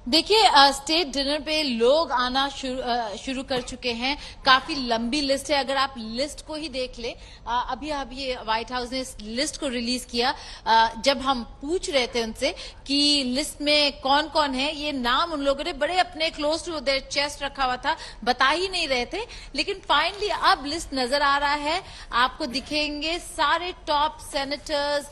देखिए, state dinner पे लोग आना शुरू कर चुके हैं। काफी लंबी लिस्ट है। अगर आप लिस्ट को ही देख ले, अभी अभी व्हाइट हाउस ने इस लिस्ट को रिलीज किया। जब हम पूछ रहे थे उनसे कि लिस्ट में कौन कौन है, ये नाम उन लोगों ने बड़े अपने क्लोज टू देयर चेस्ट रखा हुआ था, बता ही नहीं रहे थे। लेकिन फाइनली अब लिस्ट नजर आ रहा है, आपको दिखेंगे सारे top senators,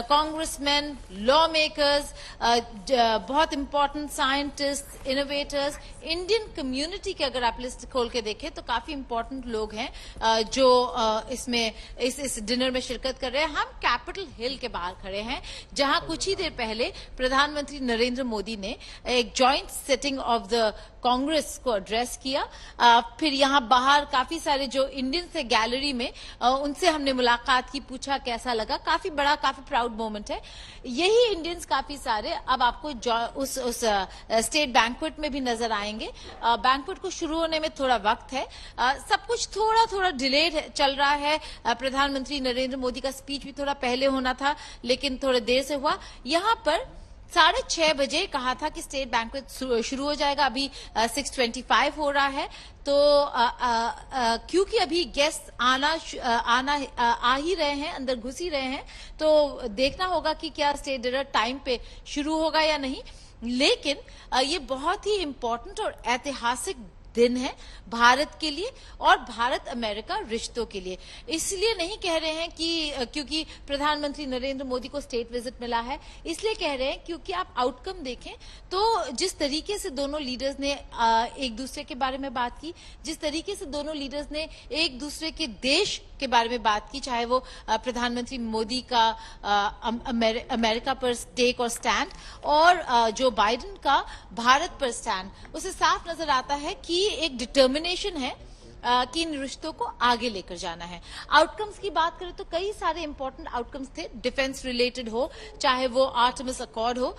congressman, law makers, बहुत important scientist, innovators, Indian community के अगर आप लिस्ट खोल के देखें तो काफी इंपॉर्टेंट लोग हैं जो इसमें इस डिनर में शिरकत कर रहे हैं। हम कैपिटल हिल के बाहर खड़े हैं, जहां कुछ ही देर पहले प्रधानमंत्री नरेंद्र मोदी ने एक joint sitting of the Congress को एड्रेस किया। फिर यहां बाहर काफी सारे जो इंडियंस है गैलरी में, उनसे हमने मुलाकात की, पूछा कैसा लगा। काफी बड़ा, काफी प्राउड मोमेंट है। यही इंडियंस काफी सारे अब आपको उस स्टेट बैंक्वेट में भी नजर आएंगे। बैंक्वेट को शुरू होने में थोड़ा वक्त है, सब कुछ थोड़ा थोड़ा डिलेड चल रहा है। प्रधानमंत्री नरेंद्र मोदी का स्पीच भी थोड़ा पहले होना था, लेकिन थोड़े देर से हुआ। यहां पर 6:30 बजे कहा था कि स्टेट बैंक्वेट शुरू हो जाएगा। अभी 6:25 हो रहा है। तो क्योंकि अभी गेस्ट आ ही रहे हैं, अंदर घुस ही रहे हैं, तो देखना होगा कि क्या स्टेट डिनर टाइम पे शुरू होगा या नहीं। लेकिन ये बहुत ही इंपॉर्टेंट और ऐतिहासिक दिन है भारत के लिए और भारत अमेरिका रिश्तों के लिए। इसलिए नहीं कह रहे हैं कि क्योंकि प्रधानमंत्री नरेंद्र मोदी को स्टेट विजिट मिला है, इसलिए कह रहे हैं क्योंकि आप आउटकम देखें तो जिस तरीके से दोनों लीडर्स ने एक दूसरे के बारे में बात की, जिस तरीके से दोनों लीडर्स ने एक दूसरे के देश के बारे में बात की, चाहे वो प्रधानमंत्री मोदी का अमेरिका पर टेक और स्टैंड और जो बाइडेन का भारत पर स्टैंड, उसे साफ नजर आता है कि एक डिटर्मिनेशन है कि इन रिश्तों को आगे लेकर जाना है। आउटकम्स की बात करें तो कई सारे इंपॉर्टेंट आउटकम्स थे, डिफेंस रिलेटेड हो, चाहे वो आर्टेमिस अकॉर्ड हो।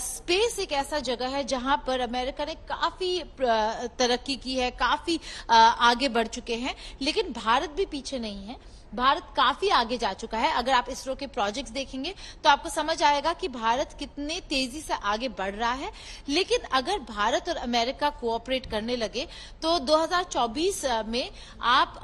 स्पेस एक ऐसा जगह है जहां पर अमेरिका ने काफी तरक्की की है, काफी आगे बढ़ चुके हैं, लेकिन भारत भी पीछे नहीं है। भारत काफी आगे जा चुका है। अगर आप इसरो के प्रोजेक्ट्स देखेंगे तो आपको समझ आएगा कि भारत कितने तेजी से आगे बढ़ रहा है। लेकिन अगर भारत और अमेरिका कोऑपरेट करने लगे तो 2024 में आप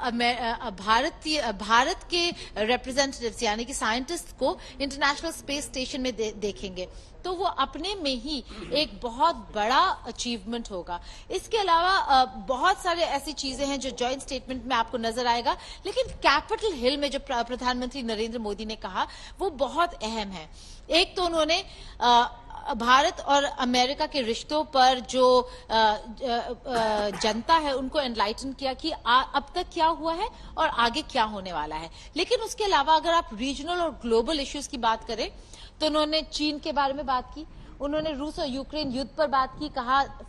भारत के रिप्रेजेंटेटिव्स यानी कि साइंटिस्ट को इंटरनेशनल स्पेस स्टेशन में देखेंगे, तो वो अपने में ही एक बहुत बड़ा अचीवमेंट होगा। इसके अलावा बहुत सारे ऐसी चीजें हैं जो जॉइंट स्टेटमेंट में आपको नजर आएगा, लेकिन कैपिटल हिल में जो प्रधानमंत्री नरेंद्र मोदी ने कहा वो बहुत अहम है। एक तो उन्होंने भारत और अमेरिका के रिश्तों पर जो जनता है उनको एनलाइटन किया कि अब तक क्या हुआ है और आगे क्या होने वाला है। लेकिन उसके अलावा अगर आप रीजनल और ग्लोबल इश्यूज की बात करें तो उन्होंने चीन के बारे में बात की, उन्होंने रूस और यूक्रेन युद्ध पर बात की,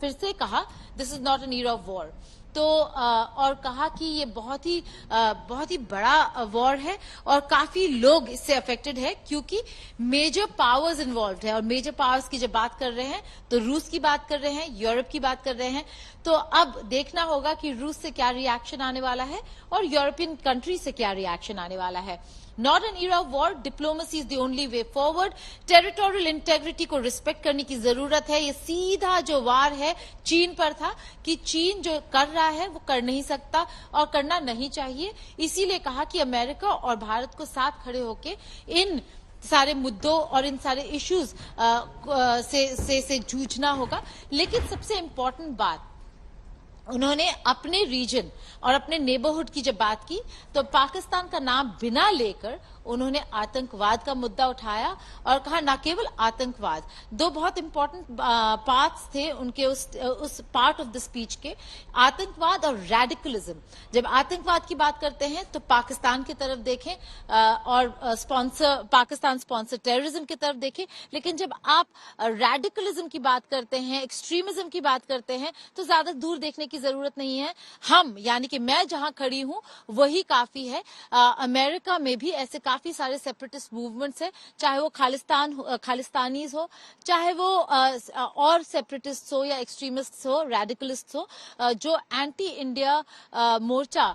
फिर से कहा this is not an year of war. तो और कहा कि ये बहुत ही बड़ा वॉर है और काफी लोग इससे अफेक्टेड है, क्योंकि मेजर पावर्स इन्वॉल्व है। और मेजर पावर्स की जब बात कर रहे हैं तो रूस की बात कर रहे हैं, यूरोप की बात कर रहे हैं। तो अब देखना होगा कि रूस से क्या रिएक्शन आने वाला है और यूरोपियन कंट्री से क्या रिएक्शन आने वाला है। Not an era of war, diplomacy is the only way forward. Territorial integrity को रिस्पेक्ट करने की जरूरत है। ये सीधा जो वार है चीन पर था कि चीन जो कर रहा है वो कर नहीं सकता और करना नहीं चाहिए। इसीलिए कहा कि अमेरिका और भारत को साथ खड़े होकर इन सारे मुद्दों और इन सारे इश्यूज से जूझना होगा। लेकिन सबसे इंपॉर्टेंट बात, उन्होंने अपने रीजन और अपने नेबरहुड की जब बात की तो पाकिस्तान का नाम बिना लेकर उन्होंने आतंकवाद का मुद्दा उठाया और कहा न केवल आतंकवाद। दो बहुत इंपॉर्टेंट पार्ट्स थे उनके उस पार्ट ऑफ द स्पीच के, आतंकवाद और रेडिकलिज्म। जब आतंकवाद की बात करते हैं तो पाकिस्तान की तरफ देखें और पाकिस्तान स्पॉन्सर टेररिज्म की तरफ देखें, लेकिन जब आप रेडिकलिज्म की बात करते हैं, एक्सट्रीमिज्म की बात करते हैं, तो ज्यादा दूर देखने की जरूरत नहीं है। हम यानी कि मैं जहां खड़ी हूं वही काफी है। अमेरिका में भी ऐसे काफी सारे सेपरेटिस्ट मूवमेंट्स हैं, चाहे वो खालिस्तानीज हो, चाहे वो और सेपरेटिस्ट हो या एक्सट्रीमिस्ट हो, रेडिकलिस्ट हो, जो एंटी इंडिया मोर्चा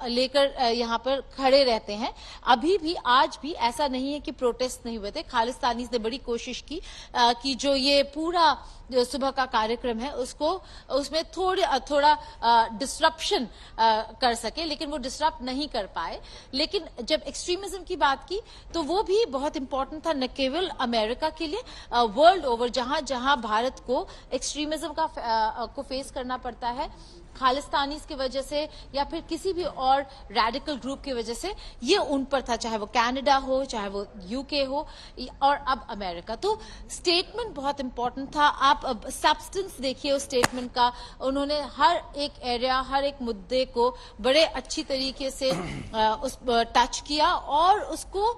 लेकर यहाँ पर खड़े रहते हैं। अभी भी आज भी ऐसा नहीं है कि प्रोटेस्ट नहीं हुए थे। खालिस्तानीज ने बड़ी कोशिश की कि जो ये पूरा जो सुबह का कार्यक्रम है उसमें थोड़ा डिस्ट्रप्शन कर सके, लेकिन वो डिस्टर्ब नहीं कर पाए। लेकिन जब एक्सट्रीमिज्म की बात की तो वो भी बहुत इंपॉर्टेंट था, न केवल अमेरिका के लिए, वर्ल्ड ओवर जहां जहां भारत को एक्सट्रीमिज्म को फेस करना पड़ता है खालिस्तानीज की वजह से या फिर किसी भी और रेडिकल ग्रुप की वजह से, ये उन पर था, चाहे वो कनाडा हो, चाहे वो यूके हो और अब अमेरिका। तो स्टेटमेंट बहुत इंपॉर्टेंट था। आप सब्सटेंस देखिए उस स्टेटमेंट का, उन्होंने हर एक एरिया, हर एक मुद्दे को बड़े अच्छी तरीके से उस टच किया और उसको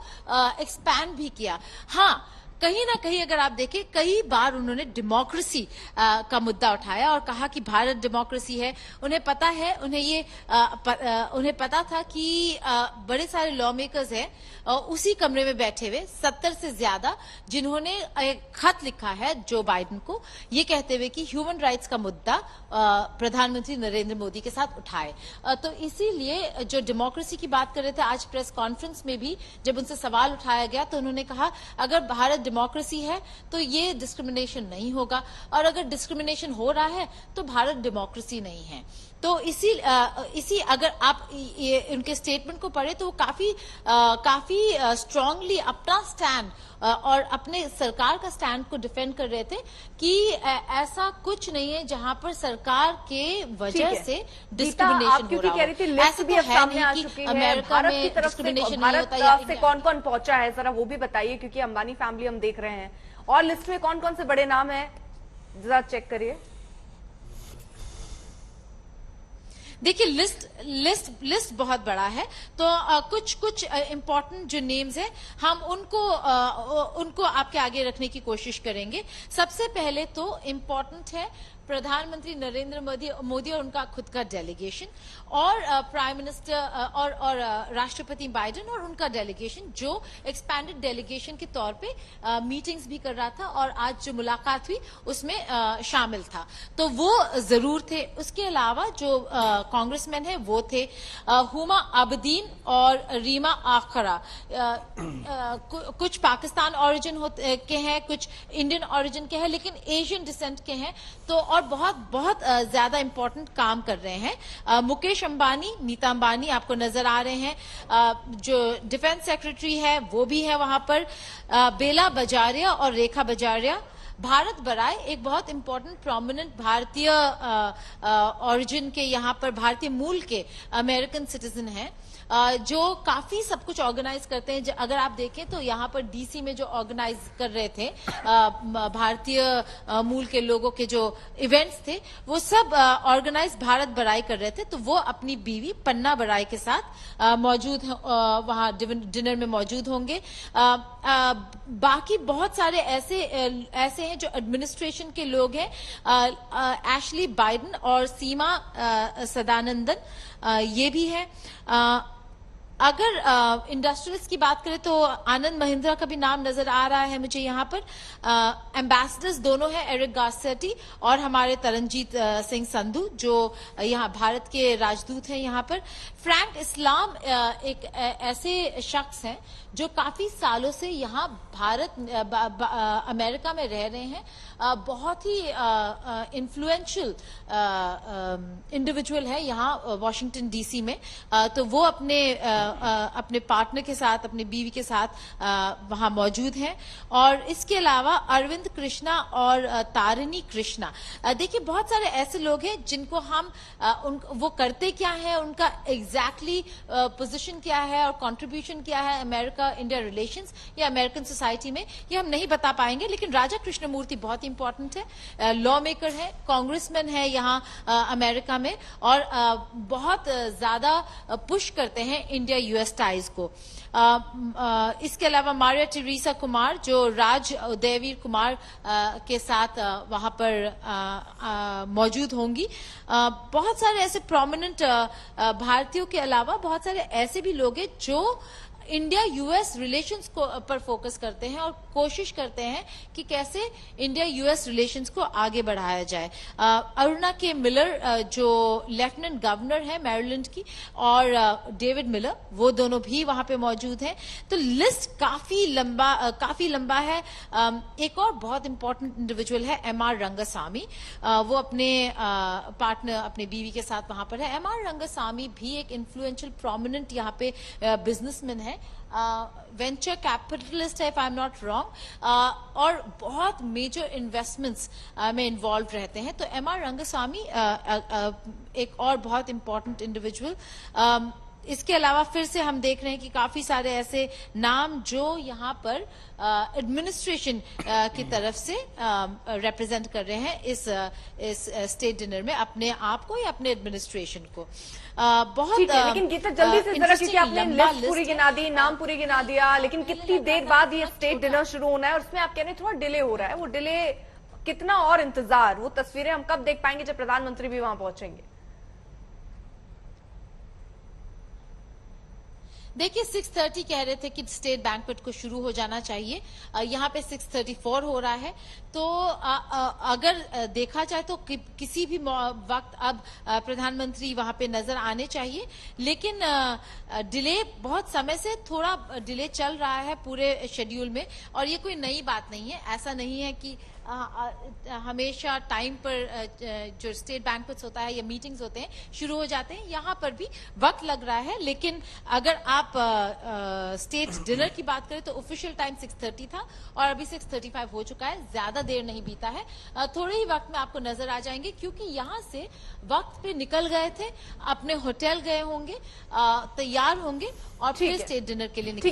एक्सपैंड भी किया। हाँ, कहीं ना कहीं अगर आप देखें, कई बार उन्होंने डेमोक्रेसी का मुद्दा उठाया और कहा कि भारत डेमोक्रेसी है। उन्हें पता है, उन्हें पता था कि बड़े सारे लॉ मेकर्स हैं उसी कमरे में बैठे हुए, 70 से ज्यादा, जिन्होंने एक खत लिखा है जो बाइडेन को, ये कहते हुए कि ह्यूमन राइट्स का मुद्दा प्रधानमंत्री नरेंद्र मोदी के साथ उठाए। तो इसीलिए जो डेमोक्रेसी की बात कर रहे थे, आज प्रेस कॉन्फ्रेंस में भी जब उनसे सवाल उठाया गया तो उन्होंने कहा अगर भारत डेमोक्रेसी है तो ये डिस्क्रिमिनेशन नहीं होगा, और अगर डिस्क्रिमिनेशन हो रहा है तो भारत डेमोक्रेसी नहीं है। तो इसी अगर आप उनके स्टेटमेंट को पढ़े तो वो काफी स्ट्रांगली अपना स्टैंड और अपने सरकार का स्टैंड को डिफेंड कर रहे थे कि ऐसा कुछ नहीं है जहां पर सरकार के वजह से डिस्क्रिमिनेशन हो रहा है। ऐसा तो है नहीं कि अमेरिका में डिस्क्रिमिनेशन नहीं होता। से कौन कौन पहुंचा है जरा वो भी बताइए, क्योंकि अंबानी फैमिली हम देख रहे हैं, और लिस्ट में कौन कौन से बड़े नाम है जरा चेक करिए। देखिए लिस्ट बहुत बड़ा है, तो कुछ इंपॉर्टेंट जो नेम्स हैं हम उनको आपके आगे रखने की कोशिश करेंगे। सबसे पहले तो इंपॉर्टेंट है प्रधानमंत्री नरेंद्र मोदी और उनका खुद का डेलीगेशन, और प्राइम मिनिस्टर और राष्ट्रपति बाइडेन और उनका डेलीगेशन, जो एक्सपैंडेड डेलीगेशन के तौर पे मीटिंग्स भी कर रहा था और आज जो मुलाकात हुई उसमें शामिल था, तो वो जरूर थे। उसके अलावा जो कांग्रेसमैन है वो थे हुमा अबदीन और रीमा आखरा, कुछ पाकिस्तान ओरिजिन के हैं, कुछ इंडियन ओरिजिन के हैं, लेकिन एशियन डिसेंट के हैं, तो और बहुत ज्यादा इंपॉर्टेंट काम कर रहे हैं। मुकेश अंबानी, नीता अंबानी आपको नजर आ रहे हैं, जो डिफेंस सेक्रेटरी है वो भी है वहां पर, बेला बजारिया और रेखा बजारिया। भारत बराय एक बहुत इंपॉर्टेंट प्रोमिनेंट भारतीय ओरिजिन के, यहाँ पर भारतीय मूल के अमेरिकन सिटीजन हैं, जो काफी सब कुछ ऑर्गेनाइज करते हैं। अगर आप देखें तो यहाँ पर डीसी में जो ऑर्गेनाइज कर रहे थे भारतीय मूल के लोगों के जो इवेंट्स थे, वो सब ऑर्गेनाइज भारत बराई कर रहे थे। तो वो अपनी बीवी पन्ना बराई के साथ मौजूद वहां डिनर में मौजूद होंगे। बाकी बहुत सारे ऐसे हैं जो एडमिनिस्ट्रेशन के लोग हैं, एशली बाइडेन और सीमा सदानंदन, ये भी है। अगर इंडस्ट्रियलिस्ट की बात करें तो आनंद महिंद्रा का भी नाम नजर आ रहा है मुझे यहाँ पर। एम्बेसडर्स दोनों हैं, एरिक गारसेटी और हमारे तरनजीत सिंह संधू, जो यहाँ भारत के राजदूत हैं यहाँ पर। फ्रैंक इस्लाम एक ऐसे शख्स हैं जो काफी सालों से यहाँ अमेरिका में रह रहे हैं, बहुत ही इन्फ्लुएंशियल इंडिविजुअल है यहाँ वॉशिंगटन डीसी में। तो वो अपने पार्टनर के साथ, अपनी बीवी के साथ वहां मौजूद हैं। और इसके अलावा अरविंद कृष्णा और तारिणी कृष्णा, देखिए बहुत सारे ऐसे लोग हैं जिनको हम वो करते क्या है, उनका एग्जैक्टली पोजीशन क्या है और कंट्रीब्यूशन क्या है अमेरिका इंडिया रिलेशंस या अमेरिकन सोसाइटी में, ये हम नहीं बता पाएंगे। लेकिन राजा कृष्णमूर्ति बहुत इंपॉर्टेंट है, लॉ मेकर है, कांग्रेसमैन है यहाँ अमेरिका में, और बहुत ज्यादा पुश करते हैं इंडिया यूएस टाइज को। इसके अलावा मारिया टेरेसा कुमार, जो राज उदयवीर कुमार के साथ वहां पर मौजूद होंगी। बहुत सारे ऐसे प्रोमिनेंट भारतीयों के अलावा बहुत सारे ऐसे भी लोग हैं जो इंडिया यूएस रिलेशंस को पर फोकस करते हैं और कोशिश करते हैं कि कैसे इंडिया यूएस रिलेशंस को आगे बढ़ाया जाए। अरुणा के मिलर जो लेफ्टिनेंट गवर्नर है मैरीलैंड की, और डेविड मिलर, वो दोनों भी वहां पे मौजूद हैं। तो लिस्ट काफी लंबा है। एक और बहुत इंपॉर्टेंट इंडिविजुअल है एमआर रंगसामी। वो अपने पार्टनर, अपने बीवी के साथ वहां पर है। एमआर रंगसामी भी एक इन्फ्लुएंशियल प्रोमिनेंट यहाँ पे बिजनेसमैन है, वेंचर कैपिटलिस्ट है, if I am not wrong, और बहुत मेजर इन्वेस्टमेंट्स में इन्वॉल्व रहते हैं। तो एमआर रंगसामी एक और बहुत इंपॉर्टेंट इंडिविजुअल। इसके अलावा फिर से हम देख रहे हैं कि काफी सारे ऐसे नाम जो यहाँ पर एडमिनिस्ट्रेशन की तरफ से रिप्रेजेंट कर रहे हैं इस स्टेट डिनर में अपने आप को या अपने एडमिनिस्ट्रेशन को। बहुत ठीक है, लेकिन गीता जल्दी से जरा, क्योंकि आपने लिस्ट पूरी गिना दी, नाम पूरी गिना दिया, लेकिन कितनी देर बाद ये स्टेट डिनर शुरू होना है और उसमें आप कह रहे हैं थोड़ा डिले हो रहा है, वो डिले कितना और इंतजार, वो तस्वीरें हम कब देख पाएंगे जब प्रधानमंत्री भी वहां पहुंचेंगे? देखिए 6:30 कह रहे थे कि स्टेट बैंक्वेट को शुरू हो जाना चाहिए, यहाँ पे 6:34 हो रहा है। तो अगर देखा जाए तो किसी भी वक्त अब प्रधानमंत्री वहां पे नजर आने चाहिए, लेकिन डिले बहुत समय से थोड़ा डिले चल रहा है पूरे शेड्यूल में, और ये कोई नई बात नहीं है। ऐसा नहीं है कि हमेशा टाइम पर जो स्टेट बैंक्वेट्स होता है या मीटिंग्स होते हैं शुरू हो जाते हैं, यहाँ पर भी वक्त लग रहा है। लेकिन अगर आप स्टेट डिनर की बात करें तो ऑफिशियल टाइम 6:30 था और अभी 6:35 हो चुका है, ज्यादा देर नहीं बीता है। थोड़े ही वक्त में आपको नजर आ जाएंगे, क्योंकि यहाँ से वक्त पे निकल गए थे, अपने होटल गए होंगे, तैयार होंगे और फिर स्टेट डिनर के लिए निकले।